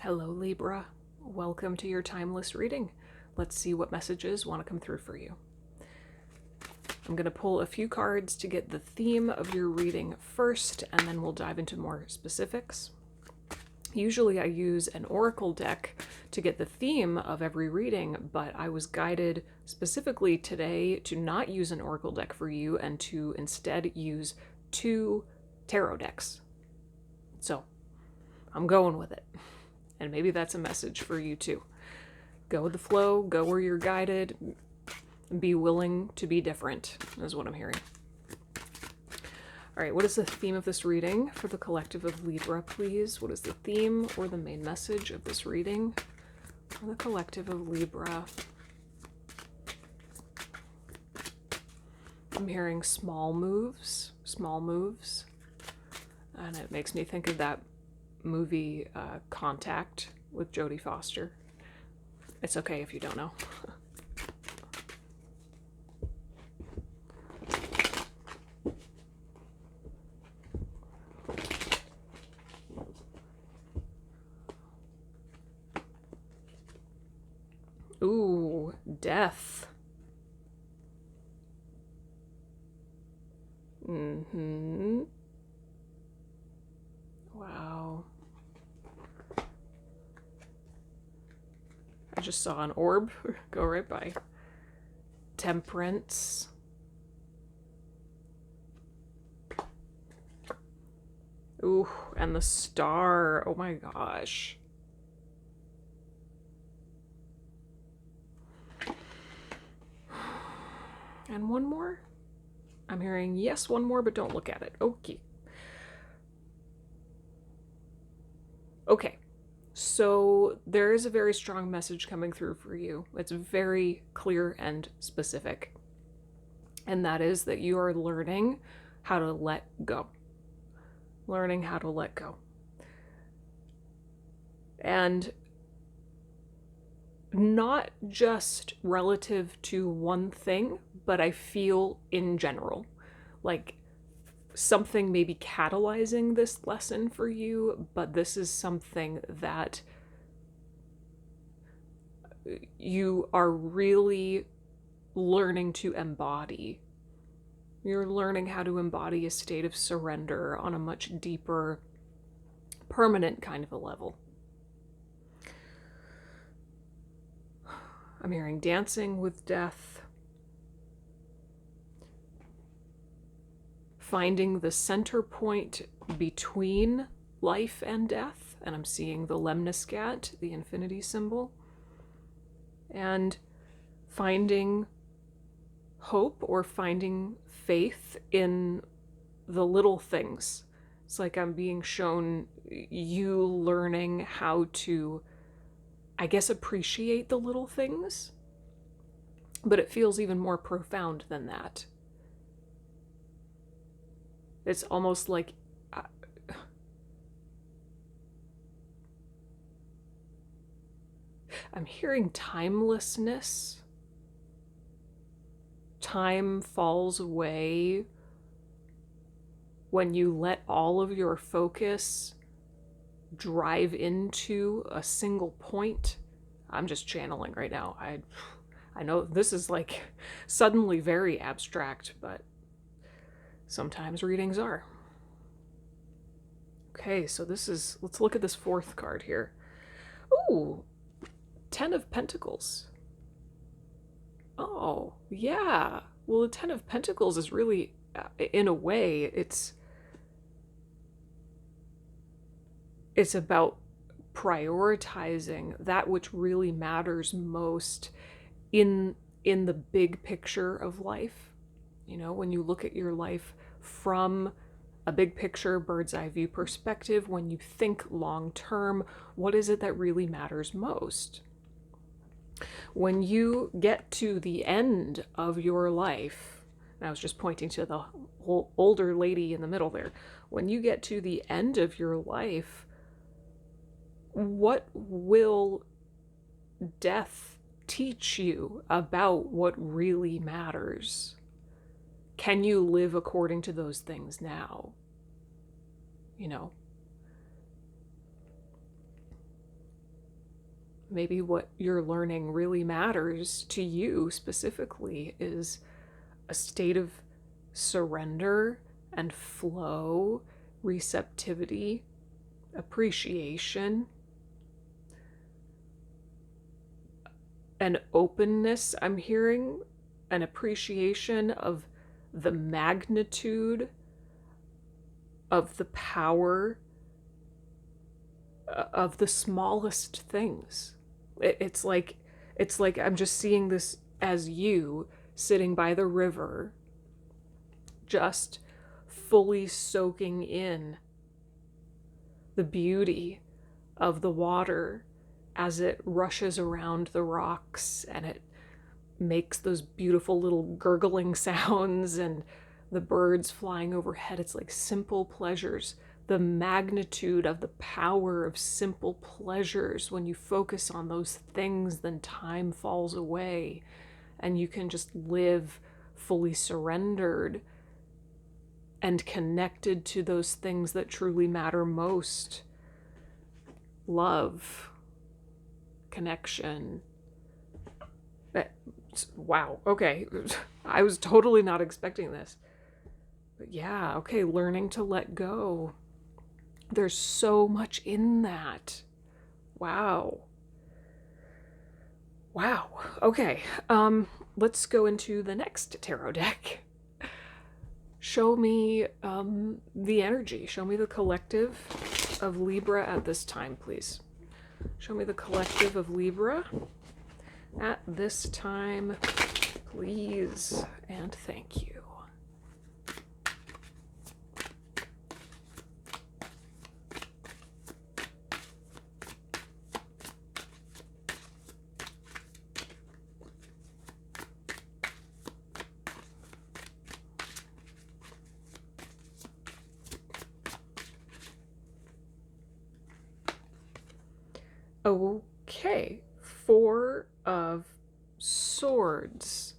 Hello, Libra. Welcome to your timeless reading. Let's see what messages want to come through for you. I'm going to pull a few cards to get the theme of your reading first, and then we'll dive into more specifics. Usually I use an oracle deck to get the theme of every reading, but I was guided specifically today to not use an oracle deck for you and to instead use 2 tarot decks. So I'm going with it. And maybe that's a message for you too. Go with the flow, go where you're guided, and be willing to be different, is what I'm hearing. All right, what is the theme of this reading for the collective of Libra, please? What is the theme or the main message of this reading for the collective of Libra? I'm hearing small moves, and it makes me think of that movie Contact with Jodie Foster. It's okay if you don't know. Ooh, death. Wow. I just saw an orb go right by. Temperance. Ooh, and the star. Oh my gosh. And one more? I'm hearing yes, one more, but don't look at it. Okay. Okay. So there is a very strong message coming through for you. It's very clear and specific. And that is that you are learning how to let go. Learning how to let go. And not just relative to one thing, but I feel in general. Like something may be catalyzing this lesson for you, but this is something that you are really learning to embody. You're learning how to embody a state of surrender on a much deeper, permanent kind of a level. I'm hearing dancing with death. Finding the center point between life and death. And I'm seeing the lemniscat, the infinity symbol. And finding hope or finding faith in the little things. It's like I'm being shown you learning how to, I guess, appreciate the little things. But it feels even more profound than that. It's almost like I'm hearing timelessness. Time falls away when you let all of your focus drive into a single point. I'm just channeling right now. I know this is like suddenly very abstract, but sometimes readings are. Okay, so let's look at this 4th card here. Ooh, 10 of Pentacles. Oh, yeah. Well, the 10 of Pentacles is really, in a way, it's about prioritizing that which really matters most in the big picture of life. You know, when you look at your life from a big picture, bird's eye view perspective, when you think long term, what is it that really matters most? When you get to the end of your life, and I was just pointing to the older lady in the middle there, when you get to the end of your life, what will death teach you about what really matters? Can you live according to those things now? You know? maybe what you're learning really matters to you specifically is a state of surrender and flow, receptivity, appreciation, an openness. I'm hearing an appreciation of the magnitude of the power of the smallest things. It's like I'm just seeing this as you sitting by the river, just fully soaking in the beauty of the water as it rushes around the rocks and it makes those beautiful little gurgling sounds and the birds flying overhead. It's like simple pleasures. The magnitude of the power of simple pleasures. When you focus on those things, then time falls away and you can just live fully surrendered and connected to those things that truly matter most. Love, connection. Wow, okay. I was totally not expecting this. But yeah, okay, learning to let go. There's so much in that. Wow. Wow. Okay. Let's go into the next tarot deck. Show me the energy. Show me the collective of Libra at this time, please. Show me the collective of Libra at this time, please. And thank you. Okay, 4 of Swords.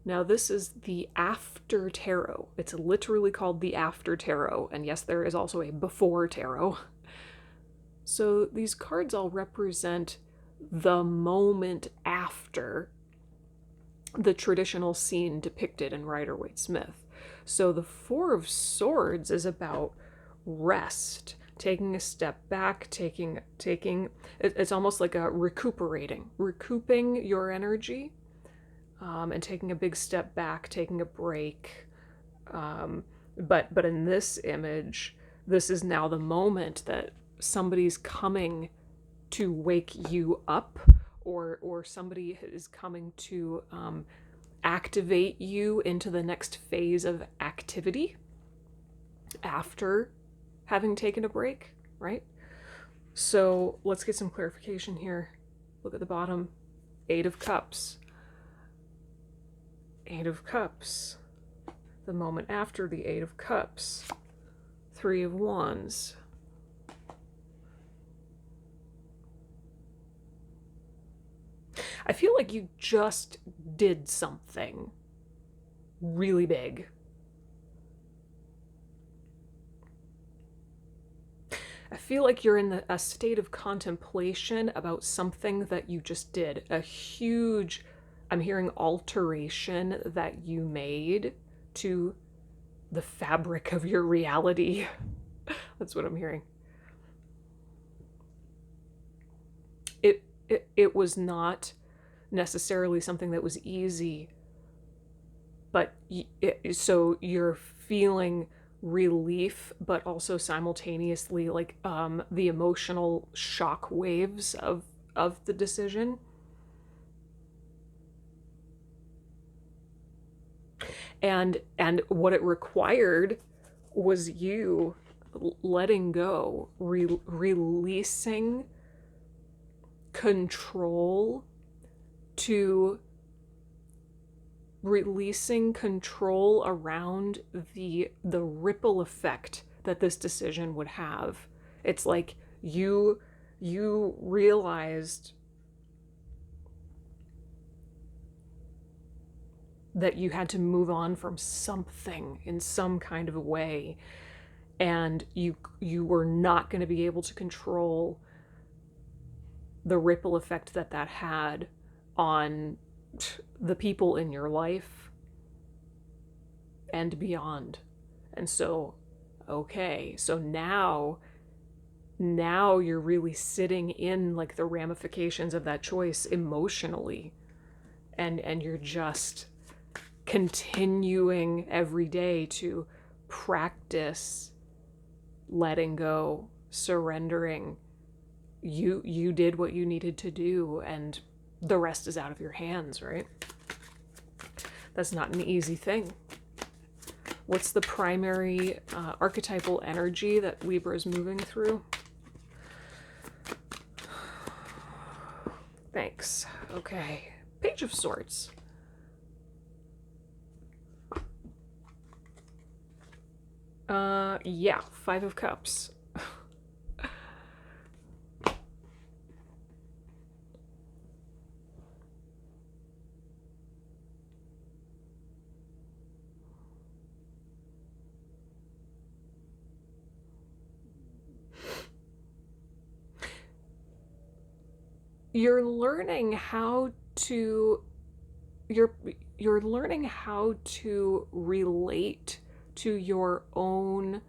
Now this is the After Tarot. It's literally called the After Tarot, and yes, there is also a Before Tarot. So these cards all represent the moment after the traditional scene depicted in Rider-Waite-Smith. So the 4 of Swords is about rest, taking a step back, it's almost like a recouping your energy, and taking a big step back, taking a break. But in this image, this is now the moment that somebody's coming to wake you up, or somebody is coming to activate you into the next phase of activity after having taken a break, right? So let's get some clarification here. Look at the bottom. 8 of Cups. 8 of Cups. The moment after the 8 of Cups. 3 of Wands. I feel like you just did something really big. I feel like you're in a state of contemplation about something that you just did. A huge, I'm hearing, alteration that you made to the fabric of your reality. That's what I'm hearing. It was not necessarily something that was easy, but so you're feeling relief, but also simultaneously like the emotional shock waves of the decision. And what it required was you letting go, releasing control around the ripple effect that this decision would have. It's like you realized that you had to move on from something in some kind of a way, and you were not going to be able to control the ripple effect that that had on the people in your life and beyond. And so, okay, so now you're really sitting in like the ramifications of that choice emotionally, and you're just continuing every day to practice letting go, surrendering. You did what you needed to do, and the rest is out of your hands, right? That's not an easy thing. What's the primary archetypal energy that Libra is moving through? Thanks. Okay. Page of Swords. Yeah, Five of Cups. You're learning how to you're learning how to relate to your own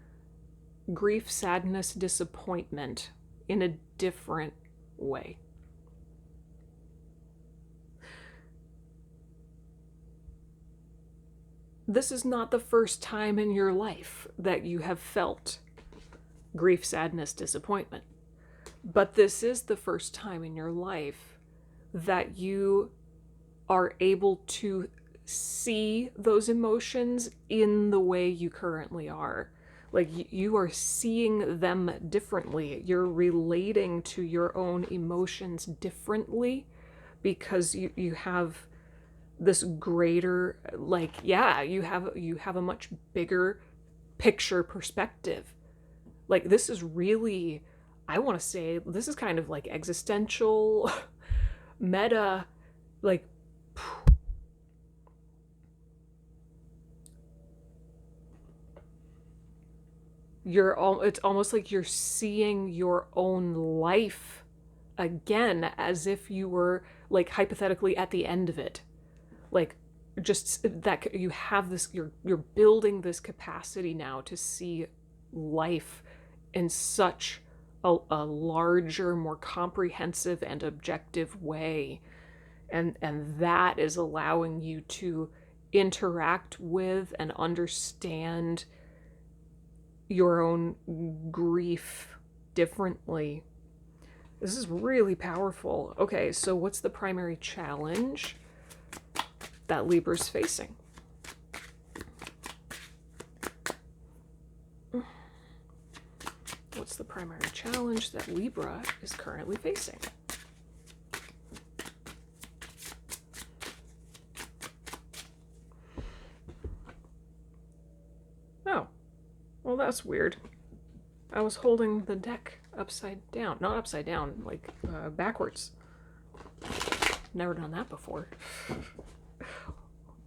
grief, sadness, disappointment in a different way. This is not the first time in your life that you have felt grief, sadness, disappointment. But this is the first time in your life that you are able to see those emotions in the way you currently are. Like, you are seeing them differently. You're relating to your own emotions differently because you have this greater, like, yeah, you have a much bigger picture perspective. Like, this is really, I want to say, this is kind of like existential, meta, like, it's almost like you're seeing your own life again, as if you were, like, hypothetically at the end of it. Like, just that you have this, you're building this capacity now to see life in such a larger, more comprehensive and objective way, and that is allowing you to interact with and understand your own grief differently. This is really powerful. Okay, so what's the primary challenge that Libra's facing? What's the primary challenge that Libra is currently facing? Oh, well, that's weird. I was holding the deck upside down. Not upside down, like backwards. Never done that before.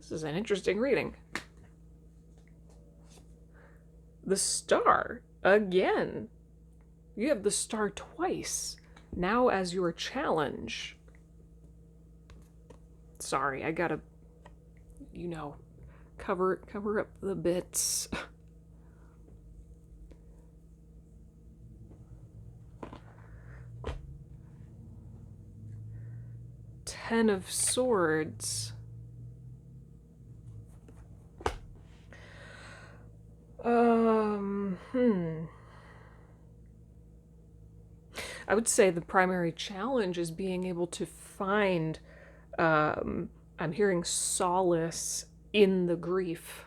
This is an interesting reading. The Star, again. You have the Star twice. Now as your challenge. Sorry, I gotta, cover up the bits. Ten of Swords. I would say the primary challenge is being able to find, I'm hearing solace in the grief.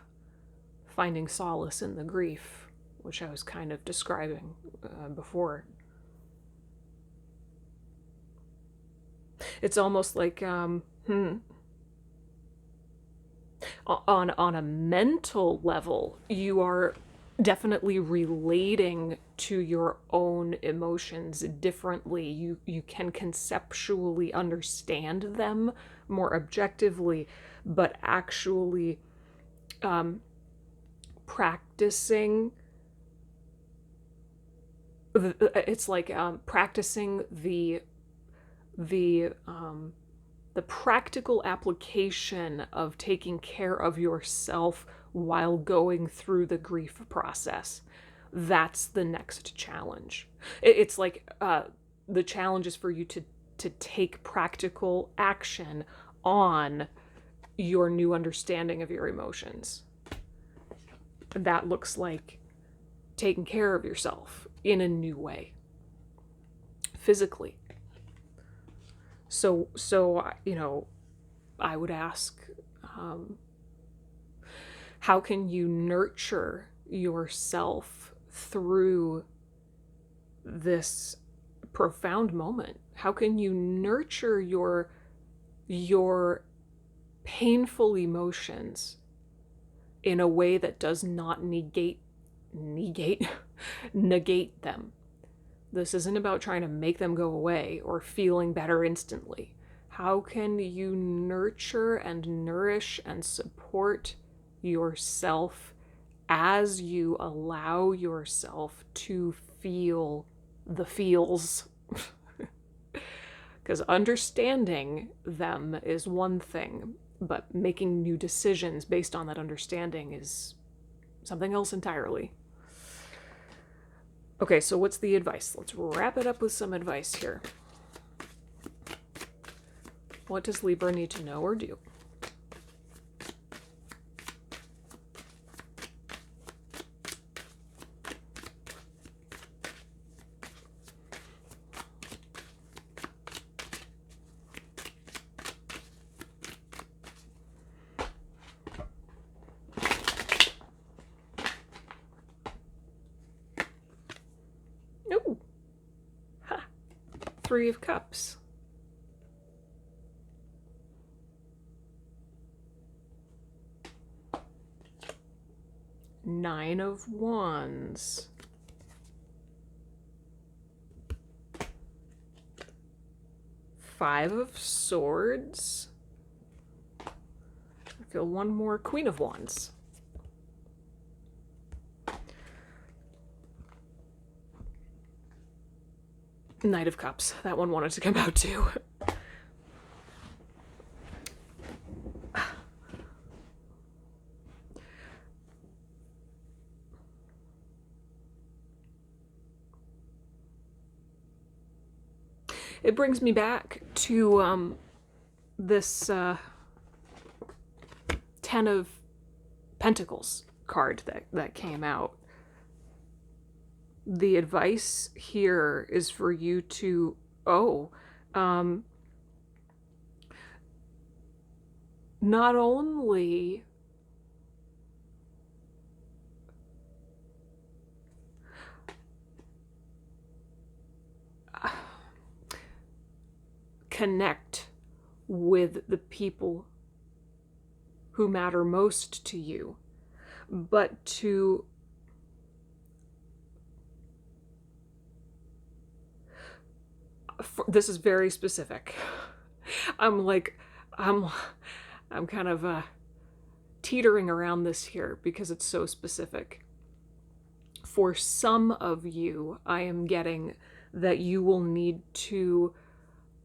Finding solace in the grief, which I was kind of describing before. It's almost like, on a mental level, you are definitely relating to your own emotions differently. You can conceptually understand them more objectively, but actually practicing, it's like practicing the the practical application of taking care of yourself while going through the grief process. That's the next challenge. It's like the challenge is for you to take practical action on your new understanding of your emotions. That looks like taking care of yourself in a new way, physically. So I would ask, how can you nurture yourself through this profound moment? How can you nurture your painful emotions in a way that does not negate them? This isn't about trying to make them go away or feeling better instantly. How can you nurture and nourish and support yourself as you allow yourself to feel the feels? Because understanding them is one thing, but making new decisions based on that understanding is something else entirely. Okay, so what's the advice? Let's wrap it up with some advice here. What does Libra need to know or do? No. Ha. 3 of Cups. Nine of Wands. Five of Swords. I feel one more Queen of Wands. Knight of Cups. That one wanted to come out too. It brings me back to this Ten of Pentacles card that came out. The advice here is for you to, not only connect with the people who matter most to you, but to this is very specific. I'm kind of teetering around this here because it's so specific. For some of you, I am getting that you will need to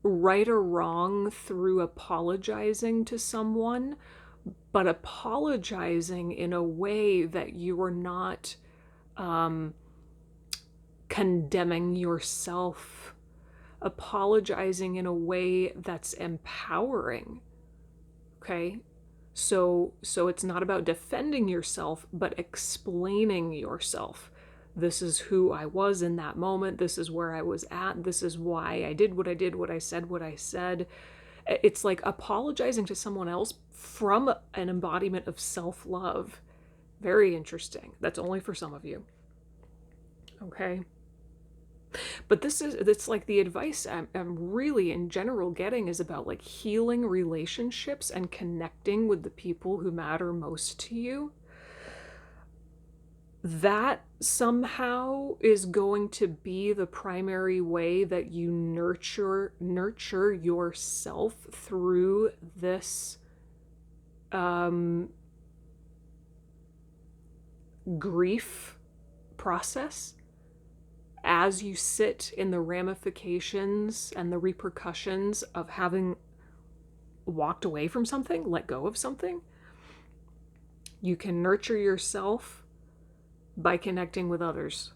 right a wrong through apologizing to someone, but apologizing in a way that you are not condemning yourself, apologizing in a way that's empowering. Okay? So it's not about defending yourself, but explaining yourself. This is who I was in that moment. This is where I was at. This is why I did, what I said what I said. It's like apologizing to someone else from an embodiment of self-love. Very interesting. That's only for some of you. Okay? But it's like the advice I'm really in general getting is about like healing relationships and connecting with the people who matter most to you. That somehow is going to be the primary way that you nurture yourself through this grief process as you sit in the ramifications and the repercussions of having walked away from something, let go of something, you can nurture yourself by connecting with others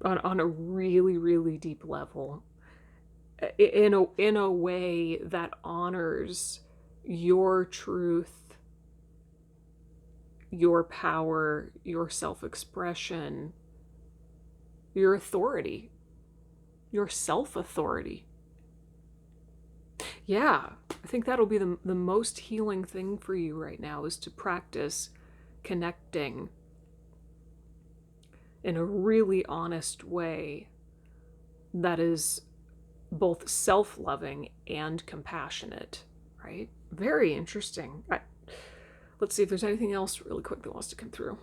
on a really, really deep level, in a way that honors your truth, your power, your self-expression, your authority, your self-authority. Yeah, I think that'll be the most healing thing for you right now, is to practice connecting in a really honest way that is both self-loving and compassionate, right? Very interesting. Let's see if there's anything else really quick that wants to come through.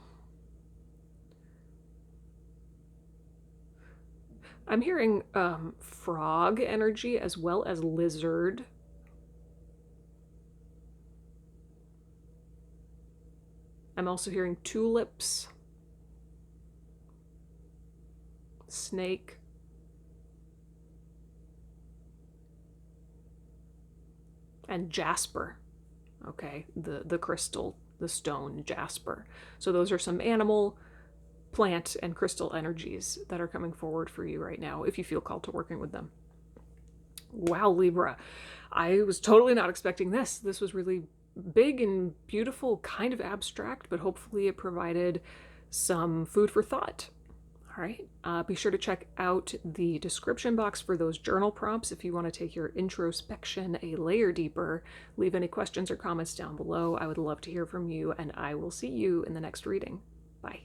I'm hearing frog energy as well as lizard. I'm also hearing tulips, snake, and jasper. Okay, the crystal, the stone jasper. So those are some animal, plant, and crystal energies that are coming forward for you right now, if you feel called to working with them. Wow, Libra. I was totally not expecting this. This was really big and beautiful, kind of abstract, but hopefully it provided some food for thought. All right, be sure to check out the description box for those journal prompts if you want to take your introspection a layer deeper. Leave any questions or comments down below. I would love to hear from you, and I will see you in the next reading. Bye.